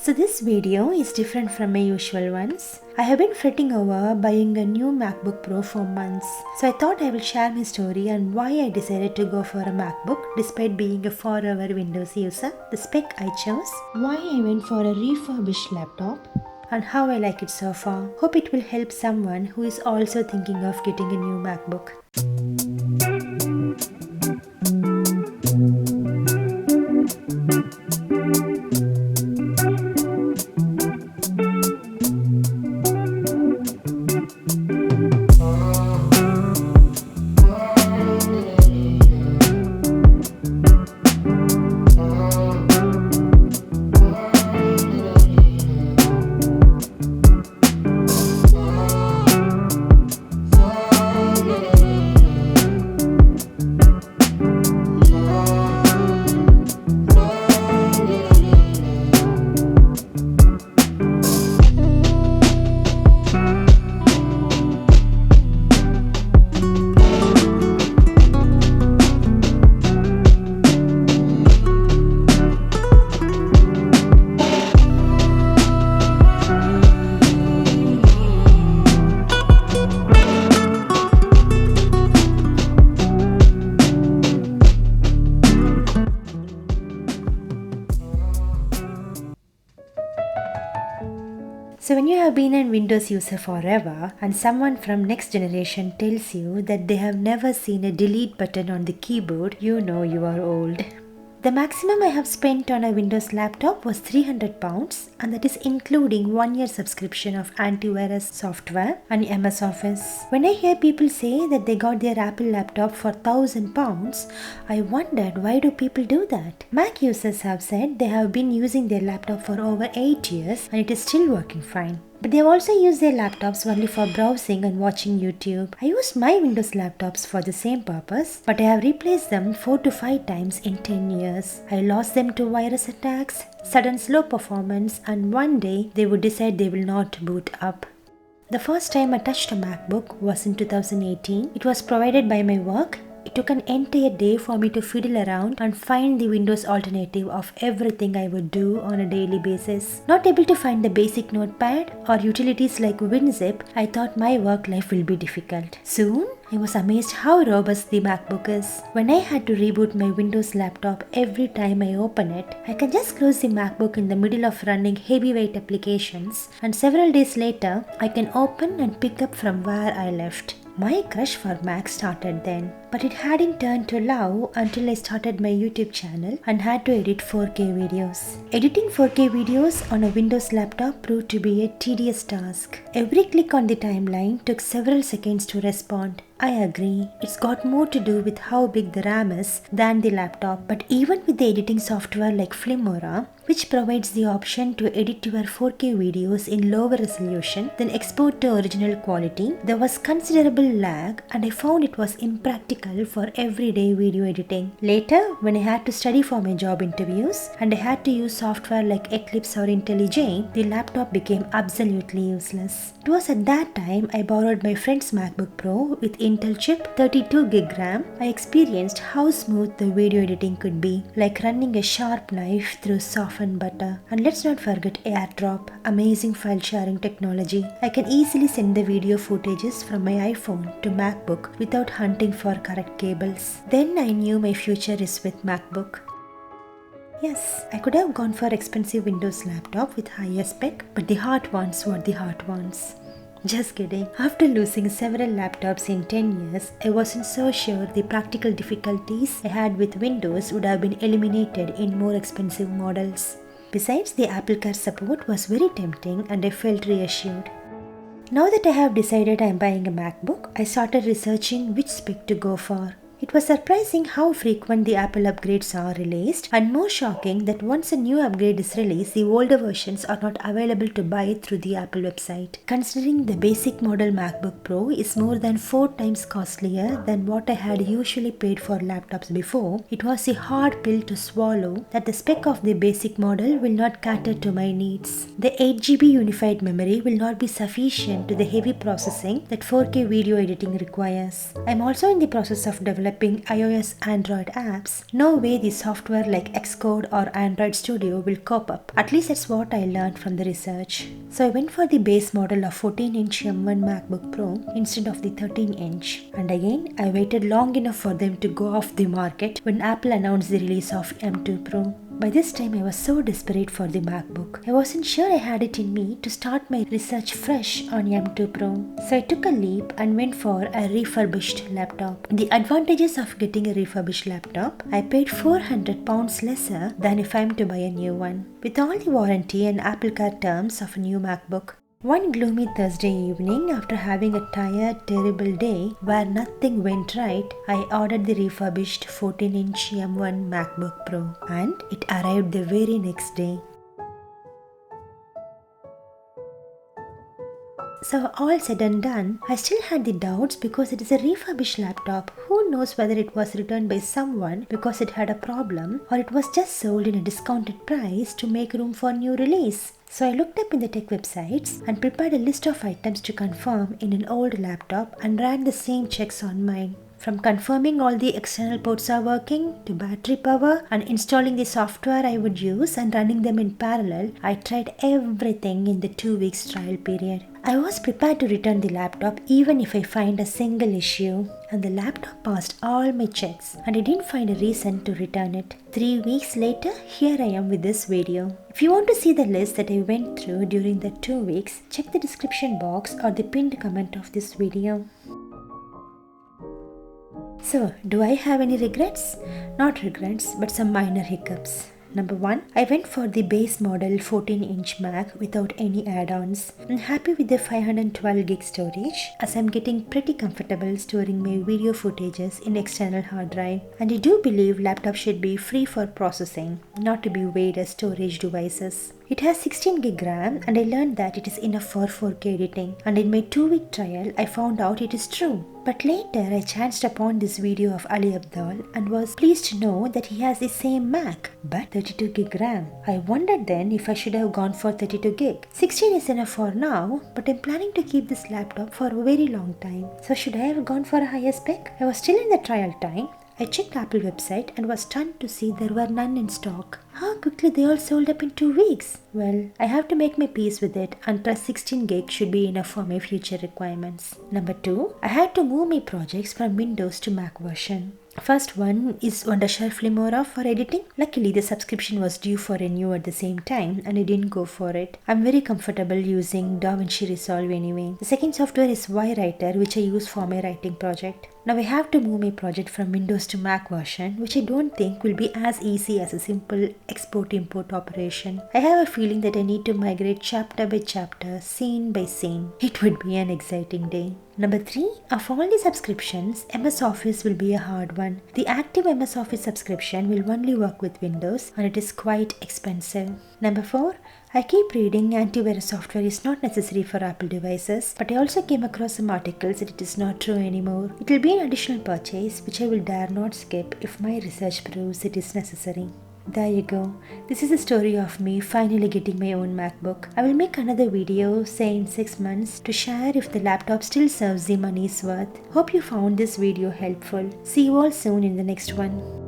So this video is different from my usual ones. I have been fretting over buying a new MacBook Pro for months. So I thought I will share my story and why I decided to go for a MacBook despite being a forever Windows user, the spec I chose, why I went for a refurbished laptop, and how I like it so far. Hope it will help someone who is also thinking of getting a new MacBook. So when you have been a Windows user forever and someone from next generation tells you that they have never seen a delete button on the keyboard, you know you are old. The maximum I have spent on a Windows laptop was £300, and that is including 1 year subscription of antivirus software and MS Office. When I hear people say that they got their Apple laptop for £1,000, I wondered, why do people do that? Mac users have said they have been using their laptop for over 8 years and it is still working fine. But they also use their laptops only for browsing and watching YouTube. I used my Windows laptops for the same purpose, but I have replaced them 4 to 5 times in 10 years. I lost them to virus attacks, sudden slow performance, and one day they would decide they will not boot up. The first time I touched a MacBook was in 2018. It was provided by my work. It took an entire day for me to fiddle around and find the Windows alternative of everything I would do on a daily basis. Not able to find the basic notepad or utilities like WinZip, I thought my work life will be difficult. Soon, I was amazed how robust the MacBook is. When I had to reboot my Windows laptop every time I open it, I can just close the MacBook in the middle of running heavyweight applications, and several days later, I can open and pick up from where I left. My crush for Mac started then, but it hadn't turned to love until I started my YouTube channel and had to edit 4K videos. Editing 4K videos on a Windows laptop proved to be a tedious task. Every click on the timeline took several seconds to respond. I agree, it's got more to do with how big the RAM is than the laptop, but even with the editing software like Filmora, which provides the option to edit your 4K videos in lower resolution then export to original quality, there was considerable lag and I found it was impractical for everyday video editing. Later, when I had to study for my job interviews and I had to use software like Eclipse or IntelliJ, the laptop became absolutely useless. It was at that time I borrowed my friend's MacBook Pro with Intel chip, 32GB RAM. I experienced how smooth the video editing could be, like running a sharp knife through softened butter. And let's not forget AirDrop, amazing file sharing technology. I can easily send the video footages from my iPhone to MacBook without hunting for correct cables. Then I knew my future is with MacBook. Yes, I could have gone for expensive Windows laptop with higher spec, but the heart wants what the heart wants. Just kidding. After losing several laptops in 10 years, I wasn't so sure the practical difficulties I had with Windows would have been eliminated in more expensive models. Besides, the AppleCare support was very tempting and I felt reassured. Now that I have decided I am buying a MacBook, I started researching which spec to go for. It was surprising how frequent the Apple upgrades are released, and more shocking that once a new upgrade is released, the older versions are not available to buy through the Apple website. Considering the basic model MacBook Pro is more than 4 times costlier than what I had usually paid for laptops before, it was a hard pill to swallow that the spec of the basic model will not cater to my needs. The 8GB unified memory will not be sufficient to the heavy processing that 4K video editing requires. I am also in the process of developing developing iOS Android apps, no way the software like Xcode or Android Studio will cope up. At least that's what I learned from the research. So I went for the base model of 14-inch M1 MacBook Pro instead of the 13-inch. And again, I waited long enough for them to go off the market when Apple announced the release of M2 Pro. By this time, I was so desperate for the MacBook. I wasn't sure I had it in me to start my research fresh on M2 Pro. So I took a leap and went for a refurbished laptop. The advantages of getting a refurbished laptop: I paid £400 lesser than if I'm to buy a new one, with all the warranty and Apple Care terms of a new MacBook. One gloomy Thursday evening, after having a tired, terrible day where nothing went right, I ordered the refurbished 14-inch M1 MacBook Pro, and it arrived the very next day. So all said and done, I still had the doubts because it is a refurbished laptop. Who knows whether it was returned by someone because it had a problem, or it was just sold in a discounted price to make room for new release. So I looked up in the tech websites and prepared a list of items to confirm in an old laptop and ran the same checks on mine. From confirming all the external ports are working, to battery power, and installing the software I would use and running them in parallel, I tried everything in the 2 weeks trial period. I was prepared to return the laptop even if I find a single issue, and the laptop passed all my checks and I didn't find a reason to return it. 3 weeks later, here I am with this video. If you want to see the list that I went through during the 2 weeks, check the description box or the pinned comment of this video. So, do I have any regrets? Not regrets, but some minor hiccups. Number 1, I went for the base model 14-inch Mac without any add-ons. I'm happy with the 512GB storage, as I'm getting pretty comfortable storing my video footages in external hard drive. And I do believe laptops should be free for processing, not to be weighed as storage devices. It has 16GB RAM, and I learned that it is enough for 4K editing, and in my 2-week trial I found out it is true. But later I chanced upon this video of Ali Abdaal and was pleased to know that he has the same Mac, but 32GB RAM. I wondered then if I should have gone for 32GB. 16 is enough for now, but I'm planning to keep this laptop for a very long time. So should I have gone for a higher spec? I was still in the trial time. I checked Apple website and was stunned to see there were none in stock. How quickly they all sold up in 2 weeks. Well, I have to make my peace with it and trust 16GB should be enough for my future requirements. Number 2, I had to move my projects from Windows to Mac version. First one is Wondershare Filmora for editing. Luckily, the subscription was due for renewal at the same time and I didn't go for it. I'm very comfortable using DaVinci Resolve anyway. The second software is YWriter, which I use for my writing project. Now I have to move my project from Windows to Mac version, which I don't think will be as easy as a simple export-import operation. I have a feeling that I need to migrate chapter by chapter, scene by scene. It would be an exciting day. Number 3, of all the subscriptions, MS Office will be a hard one. The active MS Office subscription will only work with Windows and it is quite expensive. Number 4, I keep reading antivirus software is not necessary for Apple devices, but I also came across some articles that it is not true anymore. It will be an additional purchase which I will dare not skip if my research proves it is necessary. There you go. This is the story of me finally getting my own MacBook. I will make another video, say in 6 months, to share if the laptop still serves the money's worth. Hope you found this video helpful. See you all soon in the next one.